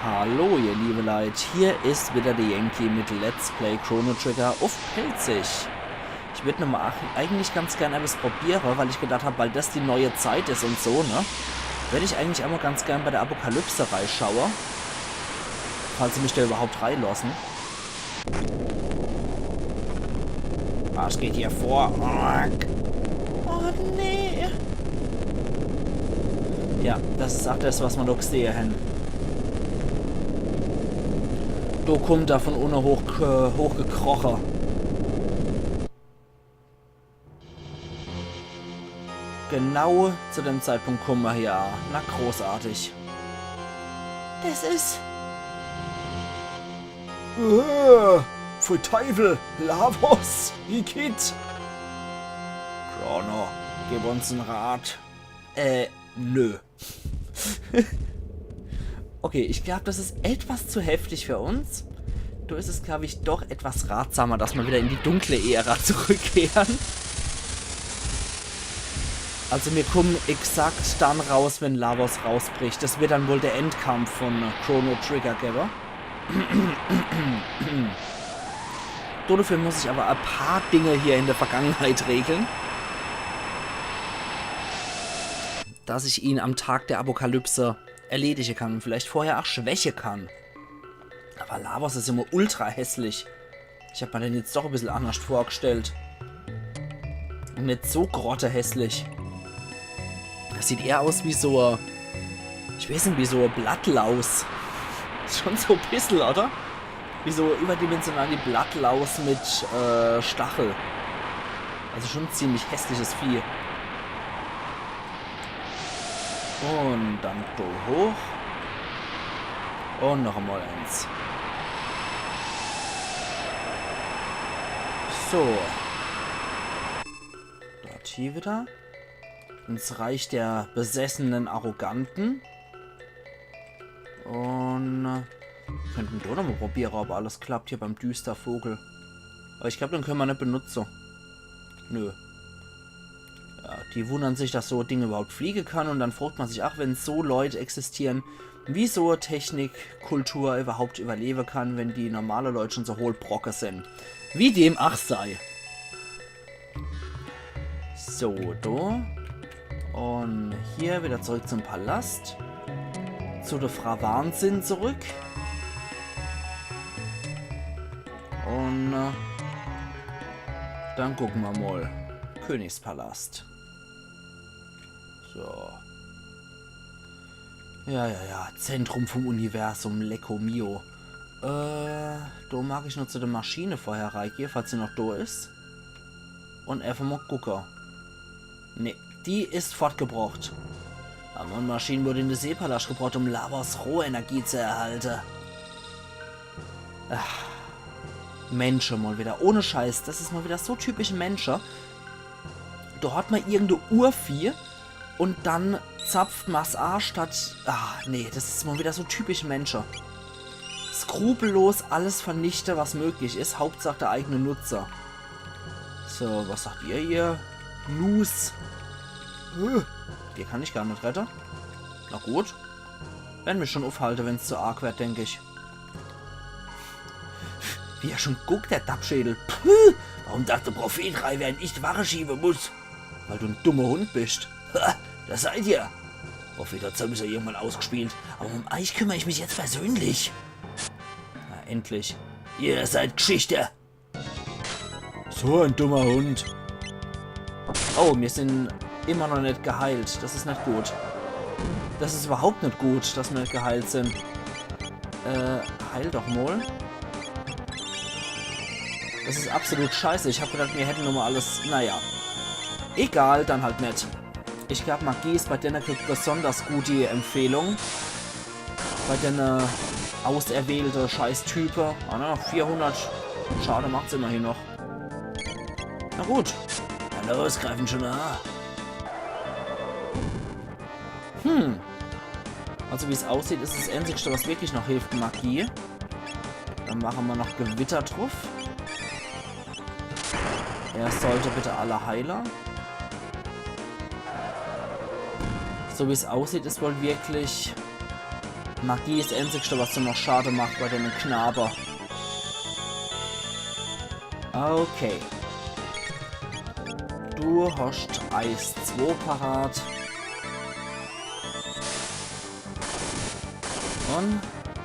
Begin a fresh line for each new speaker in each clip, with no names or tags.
Hallo ihr liebe Leute, hier ist wieder der Yankee mit Let's Play Chrono Trigger auf Pelzig. Ich würde nochmal eigentlich ganz gerne etwas probieren, weil ich gedacht habe, weil das die neue Zeit ist und so, ne? Würde ich eigentlich einmal ganz gerne bei der Apokalypse reinschauen. Falls sie mich da überhaupt reinlassen. Was geht hier vor? Oh nee. Ja, das ist auch das, was man doch sehen. Du kommt da von unten hochgekrochen. Genau zu dem Zeitpunkt kommen wir hier an. Na, großartig. Das ist... Für Teufel! Lavos! Wie geht's? Chrono, gib uns einen Rat. Nö. Okay, ich glaube, das ist etwas zu heftig für uns. Du ist es, glaube ich, doch etwas ratsamer, dass wir wieder in die dunkle Ära zurückkehren. Also wir kommen exakt dann raus, wenn Lavos rausbricht. Das wird dann wohl der Endkampf von Chrono Trigger geben. Dafür muss ich aber ein paar Dinge hier in der Vergangenheit regeln. Dass ich ihn am Tag der Apokalypse erledigen kann und vielleicht vorher auch schwächen kann. Aber Lavos ist immer ultra hässlich. Ich habe mir den jetzt doch ein bisschen anders vorgestellt. Und nicht so grottehässlich. Das sieht eher aus wie so ein... Ich weiß nicht, wie so ein Blattlaus. Schon so ein bisschen, oder? Wie so überdimensional die Blattlaus mit Stachel. Also schon ein ziemlich hässliches Vieh. Und dann do hoch. Und noch einmal eins. So. Dort hier wieder. Ins Reich der besessenen Arroganten. Und könnten wir doch noch mal probieren, ob alles klappt hier beim Düstervogel. Aber ich glaube, den können wir nicht benutzen. Nö. Ja, die wundern sich, dass so Dinge überhaupt fliegen kann. Und dann fragt man sich, ach, wenn so Leute existieren, wie so Technik, Kultur überhaupt überleben kann, wenn die normale Leute schon so Hohlbrocke sind. Wie dem ach sei. So, do. Und hier wieder zurück zum Palast. Zu der Frau Wahnsinn zurück. Und dann gucken wir mal. Königspalast. So. Ja. Zentrum vom Universum. Lecco mio. Da mag ich nur zu der Maschine vorher reingehen, falls sie noch da ist. Und einfach mal gucken. Ne, die ist fortgebracht. Aber eine Maschine wurde in den Seepalast gebracht, um Lavos Rohenergie zu erhalten. Ach. Menschen mal wieder. Ohne Scheiß. Das ist mal wieder so typisch Menschen. Da hat man irgendeine Urvieh und dann zapft Massage statt... Ah, nee, das ist mal wieder so typisch Menschen. Skrupellos alles vernichten, was möglich ist. Hauptsache der eigene Nutzer. So, was sagt ihr hier? Nus. Hier kann ich gar nicht retten. Na gut. Werden wir schon aufhalten, wenn es zu arg wird, denke ich. Wie er schon guckt, der Dappschädel. Puh, warum dachte Prophet Rai, wer nicht Ware schieben muss? Weil du ein dummer Hund bist. Ha, das seid ihr. Prophet hat sowieso irgendwann ausgespielt. Aber um euch kümmere ich mich jetzt persönlich. Na, endlich. Ihr seid Geschichte. So ein dummer Hund. Oh, wir sind immer noch nicht geheilt. Das ist nicht gut. Das ist überhaupt nicht gut, dass wir nicht geheilt sind. Heil doch mal. Das ist absolut scheiße. Ich habe gedacht, wir hätten nur mal alles... Naja. Egal, dann halt nicht. Ich glaube, Magie ist bei denen besonders gut die Empfehlung. Bei denen auserwählte Scheiß-Type. Ah, ne, 400. Schade, macht's immerhin noch. Na gut. Na los, greifen schon an. Also wie es aussieht, ist das Einzige, was wirklich noch hilft, Magie. Dann machen wir noch Gewitter drauf. Er sollte bitte alle Heiler. So wie es aussieht, ist wohl wirklich Magie ist das Einzige, was du noch schade macht bei den Knaber. Okay. Du hast Eis 2 parat. Und,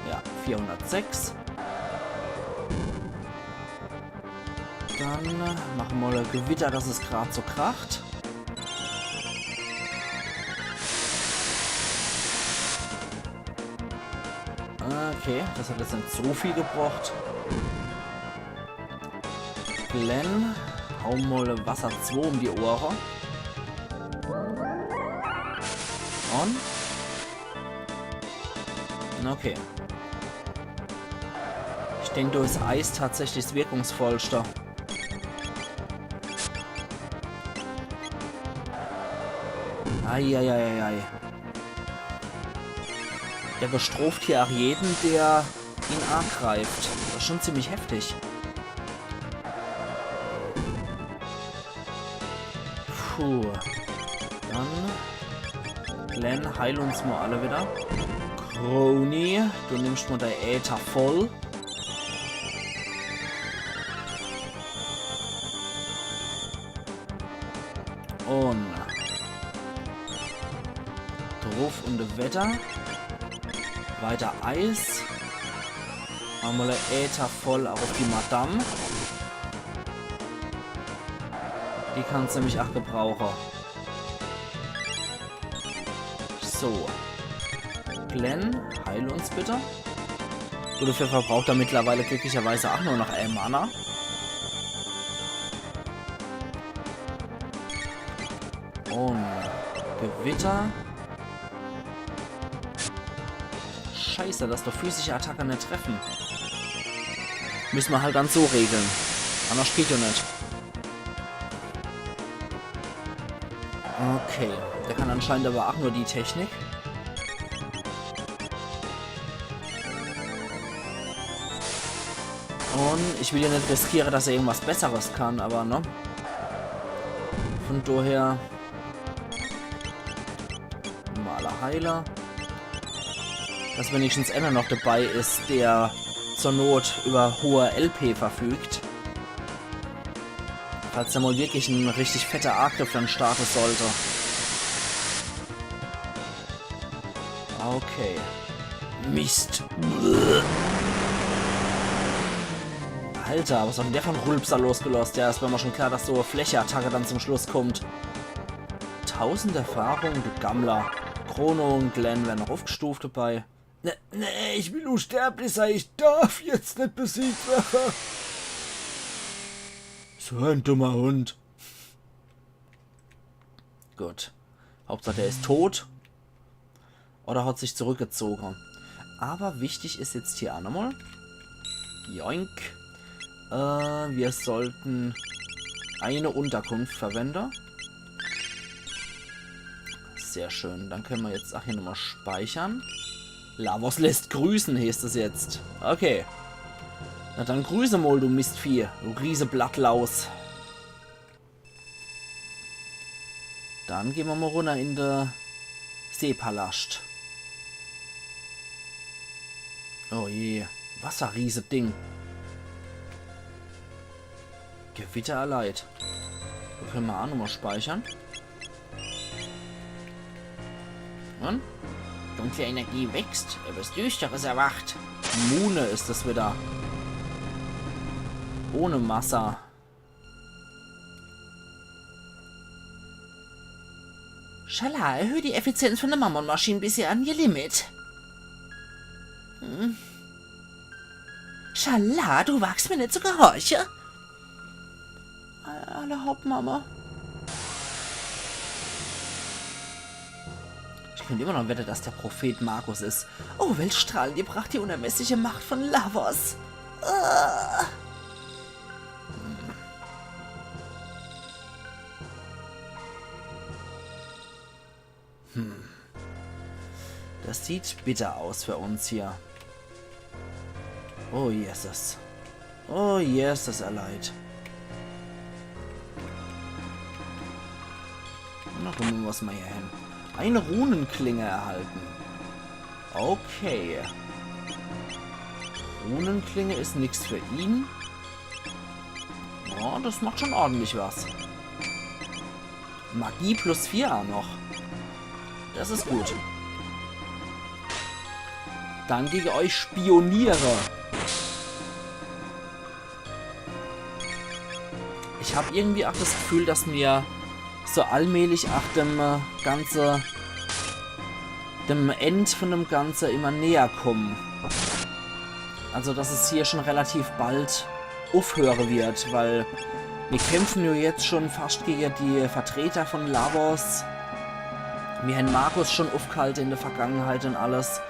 ja, 406. Dann machen wir mal ein Gewitter, dass es gerade so kracht. Okay, das hat jetzt nicht so viel gebraucht. Glenn, hau mal Wasser 2 um die Ohren. Und? Okay. Ich denke, da ist Eis tatsächlich das wirkungsvollste. Eieieiei. Der bestraft hier auch jeden, der ihn angreift. Das ist schon ziemlich heftig. Puh. Dann Glenn, heil uns mal alle wieder. Crony, du nimmst mal der Äther voll. Und drauf und Wetter. Weiter Eis. Einmal der Äther voll auf die Madame. Die kannst du nämlich auch gebrauchen. So. Glenn, heil uns bitte. Du, dafür verbraucht er mittlerweile glücklicherweise auch nur noch Mana. Und Gewitter. Scheiße, dass doch physische Attacker nicht treffen. Müssen wir halt dann so regeln. Anders geht ja nicht. Okay. Der kann anscheinend aber auch nur die Technik. Und ich will ja nicht riskieren, dass er irgendwas Besseres kann, aber ne? Von daher... Maler Heiler. Dass wenigstens einer noch dabei ist, der zur Not über hohe LP verfügt. Falls er mal wirklich ein richtig fetter Angriff dann starten sollte. Okay. Mist. Alter, was hat denn der von Rülpser losgelost? Ja, es war mir schon klar, dass so Flächeattacke dann zum Schluss kommt. 1000 Erfahrung, du Gammler. Chrono und Glenn werden noch aufgestuft dabei. Nee, ich will unsterblich sein. Ich darf jetzt nicht besiegt werden. So ein dummer Hund. Gut. Hauptsache, der ist tot. Oder hat sich zurückgezogen. Aber wichtig ist jetzt hier auch nochmal. Joink. Wir sollten eine Unterkunft verwenden. Sehr schön. Dann können wir jetzt auch hier nochmal speichern. Lavos lässt grüßen, heißt es jetzt. Okay. Na dann grüße mal, du Mistvieh. Du riese Blattlaus. Dann gehen wir mal runter in den Seepalast. Oh je. Wasserriese Ding. Gewitter erleid. Da können wir auch nochmal speichern. Und? Dunkle Energie wächst, etwas Düsteres erwacht. Mune ist es wieder. Ohne Massa. Schala, erhöhe die Effizienz von der Mammon-Maschine bis an ihr Limit. Schala, du wagst mir nicht zu gehorchen. Alle Hauptmama. Ich könnte immer noch wetten, dass der Prophet Markus ist. Oh, Weltstrahlen, ihr bracht die unermessliche Macht von Lavos. Das sieht bitter aus für uns hier. Oh, Jesus. Oh, Jesus, erleid. Na, gucken wir was mal hier hin. Eine Runenklinge erhalten. Okay. Runenklinge ist nichts für ihn. Ja, das macht schon ordentlich was. Magie plus 4 auch noch. Das ist gut. Dann gegen euch Spioniere. Ich habe irgendwie auch das Gefühl, dass mir so allmählich auch dem End von dem Ganze immer näher kommen. Also, dass es hier schon relativ bald aufhören wird, weil wir kämpfen ja jetzt schon fast gegen die Vertreter von Lavos. Wir haben Markus schon aufgehalten in der Vergangenheit und alles.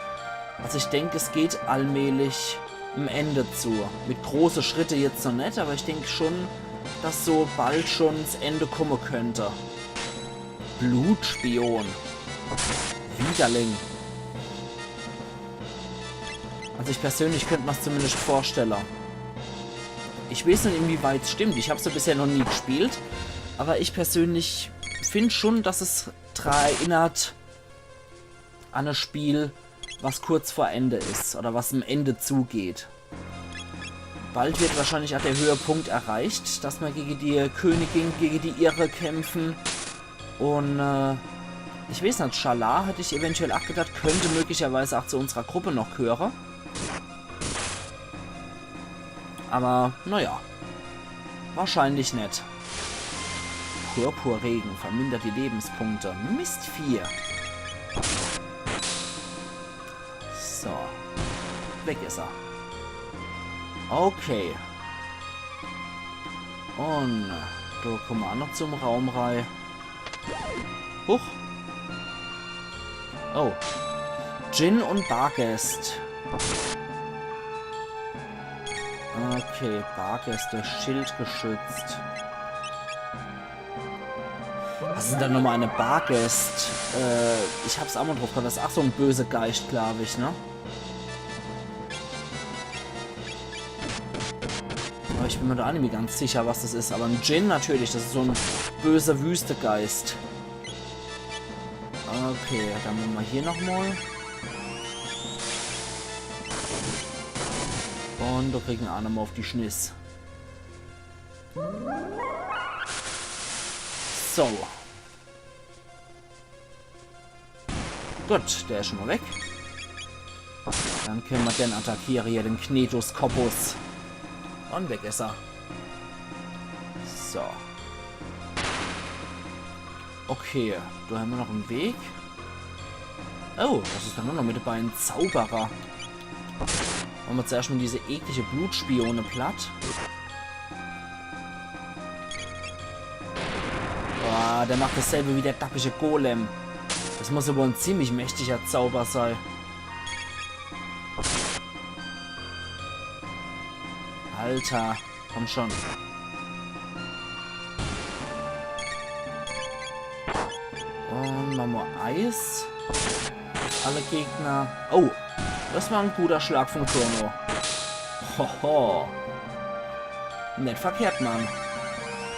Also ich denke, es geht allmählich am Ende zu. Mit großen Schritten jetzt noch nicht, aber ich denke schon, dass so bald schon das Ende kommen könnte. Blutspion. Widerling. Also ich persönlich könnte mir es zumindest vorstellen. Ich weiß nicht, inwieweit es stimmt. Ich habe es bisher noch nie gespielt. Aber ich persönlich finde schon, dass es daran erinnert an ein Spiel, was kurz vor Ende ist. Oder was am Ende zugeht. Bald wird wahrscheinlich auch der Höhepunkt erreicht, dass wir gegen die Königin, gegen die Irre kämpfen. Und ich weiß nicht, Schalar hätte ich eventuell auch gedacht, könnte möglicherweise auch zu unserer Gruppe noch gehören. Aber, naja. Wahrscheinlich nicht. Purpurregen vermindert die Lebenspunkte. Mistvieh. So. Weg ist er. Okay. Und da kommen wir auch noch zum Raum rein. Huch. Oh. Jin und Barghest. Okay, Barghest, der Schild geschützt. Was ist denn da nochmal eine Barghest? Ich hab's auch mal drauf gehabt. Das ist auch so ein böser Geist, glaube ich, ne? Aber ich bin mir da auch nicht mehr ganz sicher, was das ist. Aber ein Djinn natürlich, das ist so ein böser Wüstegeist. Okay, dann machen wir hier nochmal. Und wir kriegen auch nochmal auf die Schniss. So. Gut, der ist schon mal weg. Dann können wir den attackieren hier, den Knetus Koppus. Und weg ist er. So. Okay, da haben wir noch einen Weg. Oh, das ist dann nur noch mit dabei ein Zauberer. Machen wir zuerst mal diese eklige Blutspione platt. Boah, der macht dasselbe wie der dappische Golem. Das muss aber ein ziemlich mächtiger Zauber sein. Alter, komm schon. Und machen wir Eis. Alle Gegner. Oh, das war ein guter Schlag von Chrono. Hoho. Nicht verkehrt, Mann.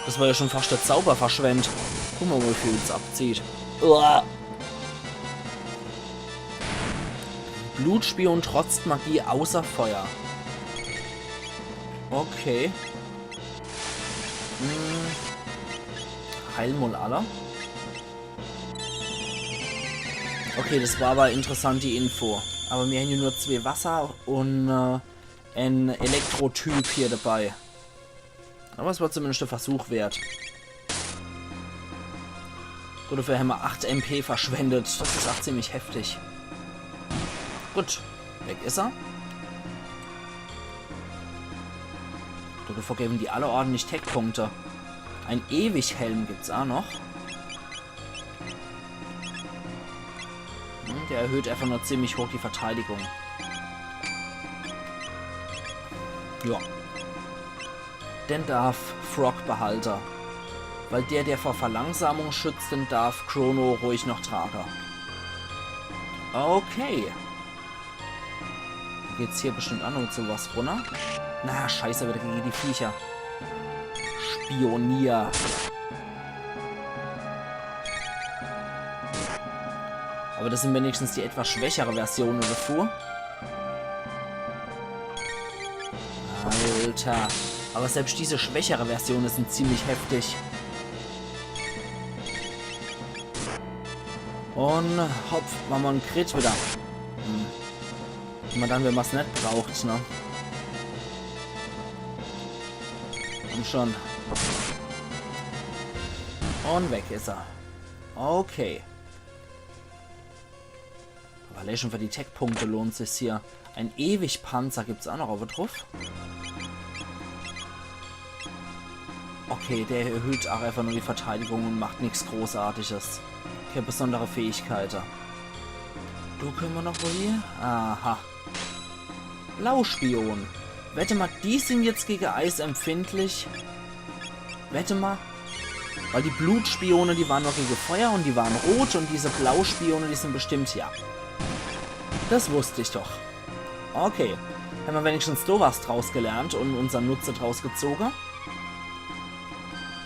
Das war ja schon fast der Zauber verschwendet. Guck mal, wie viel es abzieht. Uah. Blutspion trotzt Magie außer Feuer. Okay. Heilmol aller. Okay, das war aber interessant, die Info. Aber wir haben hier nur 2 Wasser und ein Elektrotyp hier dabei. Aber es war zumindest der Versuch wert. Gut, dafür haben wir 8 MP verschwendet. Das ist auch ziemlich heftig. Gut, weg ist er. Dafür geben die alle ordentlich Tech-Punkte. Ein Ewig-Helm gibt's auch noch. Der erhöht einfach nur ziemlich hoch die Verteidigung. Ja. Den darf Frog behalten. Weil der vor Verlangsamung schützt, den darf Chrono ruhig noch tragen. Okay. Geht's hier bestimmt auch noch zu was runter? Na, scheiße, wieder gegen die Viecher. Spionier. Aber Aber das sind wenigstens die etwas schwächere Versionen davor. Alter. Aber selbst diese schwächere Versionen sind ziemlich heftig. Und hopp, machen wir einen Crit wieder. Immer dann, wenn man es nicht braucht, ne? Und schon. Und weg ist er. Okay. Aber allein schon für die Tech-Punkte lohnt es sich hier. Ein Ewig-Panzer gibt es auch noch auf drauf. Okay, der erhöht auch einfach nur die Verteidigung und macht nichts Großartiges. Keine besondere Fähigkeiten. Du können wir noch wo hier? Aha. Blauspion. Wette mal, die sind jetzt gegen Eis empfindlich. Wette mal. Weil die Blutspione, die waren noch gegen Feuer und die waren rot und diese Blauspione, die sind bestimmt, ja. Das wusste ich doch. Okay. Haben wir wenigstens sowas draus gelernt und unseren Nutzer draus gezogen.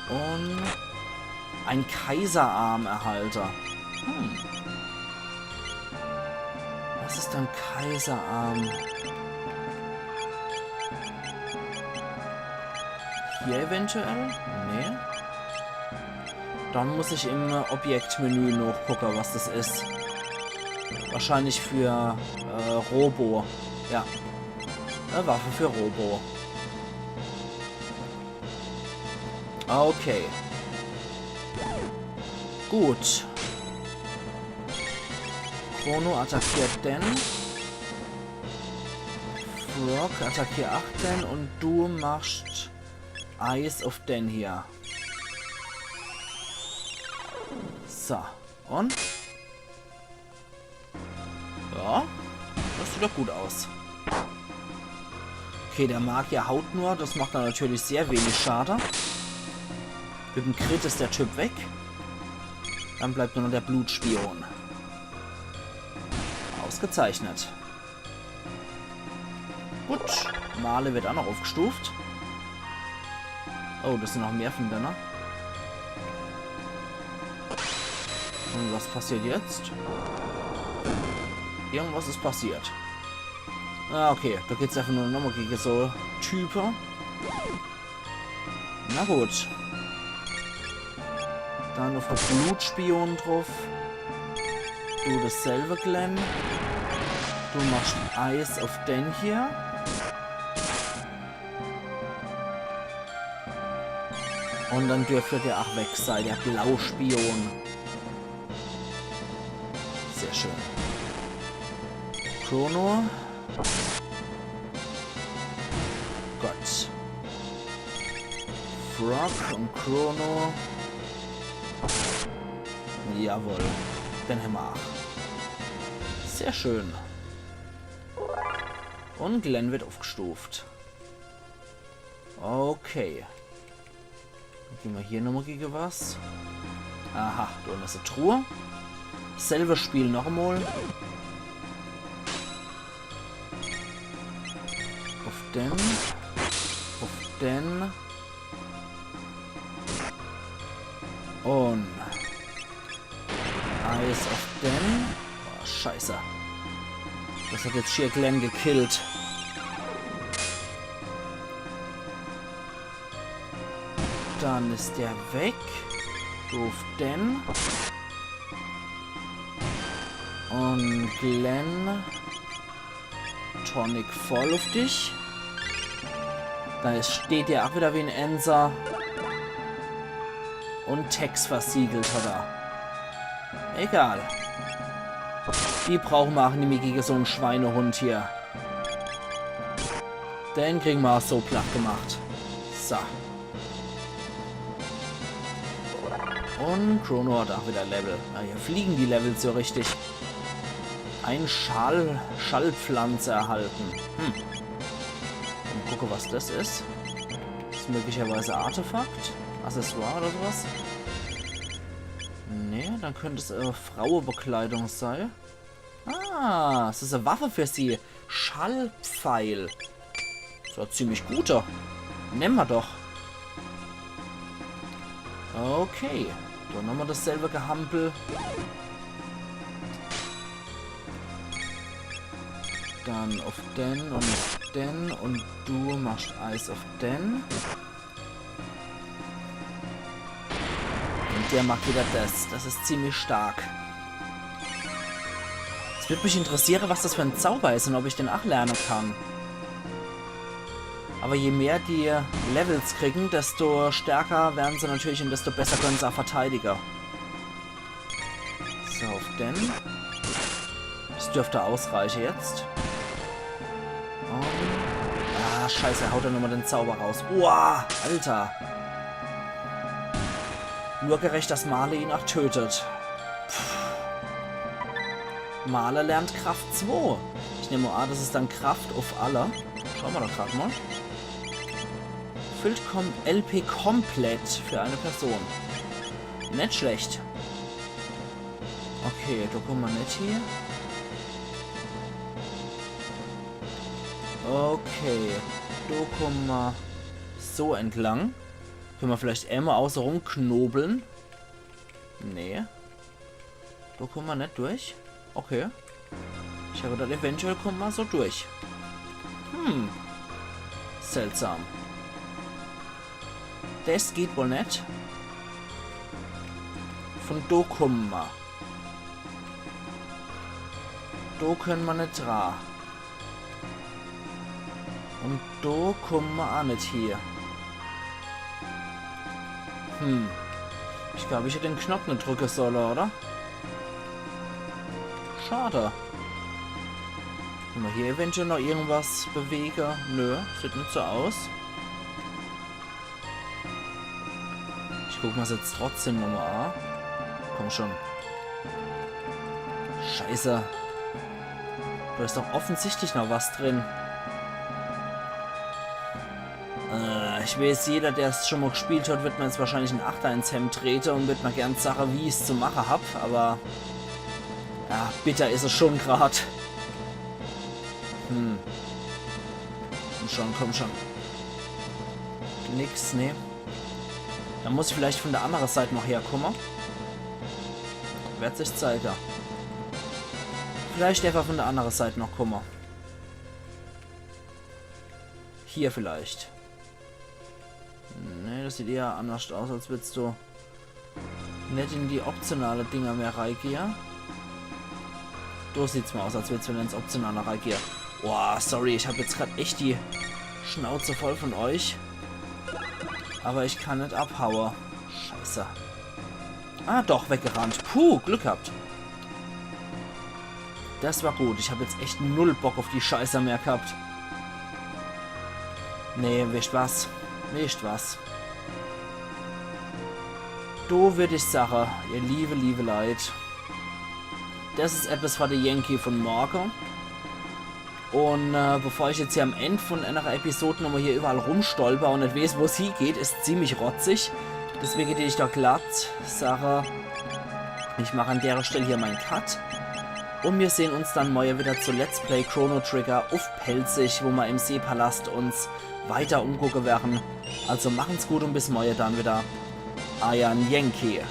Und ein Kaiserarm-Erhalter. Was ist ein Kaiserarm? Hier eventuell? Nee. Dann muss ich im Objektmenü noch gucken, was das ist. Wahrscheinlich für Robo. Ja. Eine Waffe für Robo. Okay. Gut. Chrono attackiert den. Frog attackiert 8 den und du machst Eis auf den hier. So. Und? Ja. Das sieht doch gut aus. Okay, der Magier haut nur. Das macht dann natürlich sehr wenig Schade. Mit dem Crit ist der Typ weg. Dann bleibt nur noch der Blutspion. Ausgezeichnet. Gut. Male wird auch noch aufgestuft. Oh, das sind noch mehr von denen. Und was passiert jetzt? Irgendwas ist passiert. Ah, okay. Da geht es einfach nur nochmal gegen so Typen. Na gut. Dann auf der Blutspion drauf. Du dasselbe, Glenn. Du machst Eis auf den hier. Und dann dürfte der auch weg sein, der Blauspion. Sehr schön. Chrono. Gott. Frog und Chrono. Jawohl. Den haben wir auch. Sehr schön. Und Glenn wird aufgestuft. Okay. Dann gehen wir hier nochmal gegen was. Aha, da unten ist eine Truhe. Selbe Spiel nochmal. Auf den. Auf den. Und Eis auf den. Oh, scheiße. Das hat jetzt hier Glenn gekillt. Dann ist der weg. Du auf den. Und Glenn. Tonic voll auf dich. Da steht ja auch wieder wie ein Enser. Und Text versiegelt hat er. Egal. Die brauchen wir auch nämlich gegen so einen Schweinehund hier. Den kriegen wir auch so platt gemacht. So. Und Chrono hat auch wieder Level. Ah, hier fliegen die Level so richtig. Ein Schallpflanze erhalten. Und gucke, was das ist. Das ist möglicherweise Artefakt. Accessoire oder sowas. Nee, dann könnte es Frauenbekleidung sein. Ah, es ist eine Waffe für sie. Schallpfeil. So ein ziemlich guter. Nehmen wir doch. Okay. Dann haben wir dasselbe Gehampel. Dann auf den und auf den. Und du machst Eis auf den. Und der macht wieder das. Das ist ziemlich stark. Es würde mich interessieren, was das für ein Zauber ist und ob ich den auch lernen kann. Aber je mehr die Levels kriegen, desto stärker werden sie natürlich und desto besser können sie auch Verteidiger. So, auf den. Das dürfte ausreichen jetzt. Ah, scheiße, er haut dann nochmal den Zauber raus. Uah, Alter. Nur gerecht, dass Male ihn auch tötet. Male lernt Kraft 2. Ich nehme an, das ist dann Kraft auf alle. Schauen wir doch gerade mal. Füllt LP komplett für eine Person. Nicht schlecht. Okay, da kommen wir nicht hier. Okay, da kommen wir so entlang. Können wir vielleicht einmal außer rum knobeln? Nee. Da kommen wir nicht durch. Okay. Ich habe gedacht, eventuell kommen wir so durch. Seltsam. Das geht wohl nicht. Von da kommen wir. Da können wir nicht dran. Und da kommen wir auch nicht hier. Ich glaube, ich hätte den Knopf nicht drücken sollen, oder? Schade. Können wir hier eventuell noch irgendwas bewegen? Nö, sieht nicht so aus. Ich gucke mir das jetzt trotzdem nochmal an. Komm schon. Scheiße. Da ist doch offensichtlich noch was drin. Ich weiß, jeder, der es schon mal gespielt hat, wird mir jetzt wahrscheinlich einen Achter ins Hemd treten und wird mir gern sagen, wie ich es zu machen habe. Aber ja, bitter ist es schon gerade. Komm schon, komm schon. Nix, ne. Dann muss ich vielleicht von der anderen Seite noch herkommen. Wird sich zeigen. Vielleicht einfach von der anderen Seite noch kommen. Hier vielleicht. Ne, das sieht eher anders aus, als würdest du nicht in die optionale Dinger mehr reingehen. So sieht's mal aus, als würdest du ins optionale reingehen. Boah, sorry, ich habe jetzt gerade echt die Schnauze voll von euch. Aber ich kann nicht abhauen. Scheiße. Ah, doch, weggerannt. Puh, Glück gehabt. Das war gut. Ich habe jetzt echt null Bock auf die Scheiße mehr gehabt. Nee, wischt was. Wischt was. Du würde ich sagen, ihr liebe Leid. Das ist etwas für die Yankee von morgen. Und bevor ich jetzt hier am Ende von einer Episode nochmal hier überall rumstolper und nicht weiß, wo es hingeht, ist ziemlich rotzig. Deswegen gehe ich da glatt, sage, ich mache an der Stelle hier meinen Cut. Und wir sehen uns dann morgen wieder zu Let's Play Chrono Trigger auf Pelzig, wo wir im Seepalast uns weiter umgucken werden. Also machen's gut und bis morgen dann wieder. Euer Yankee.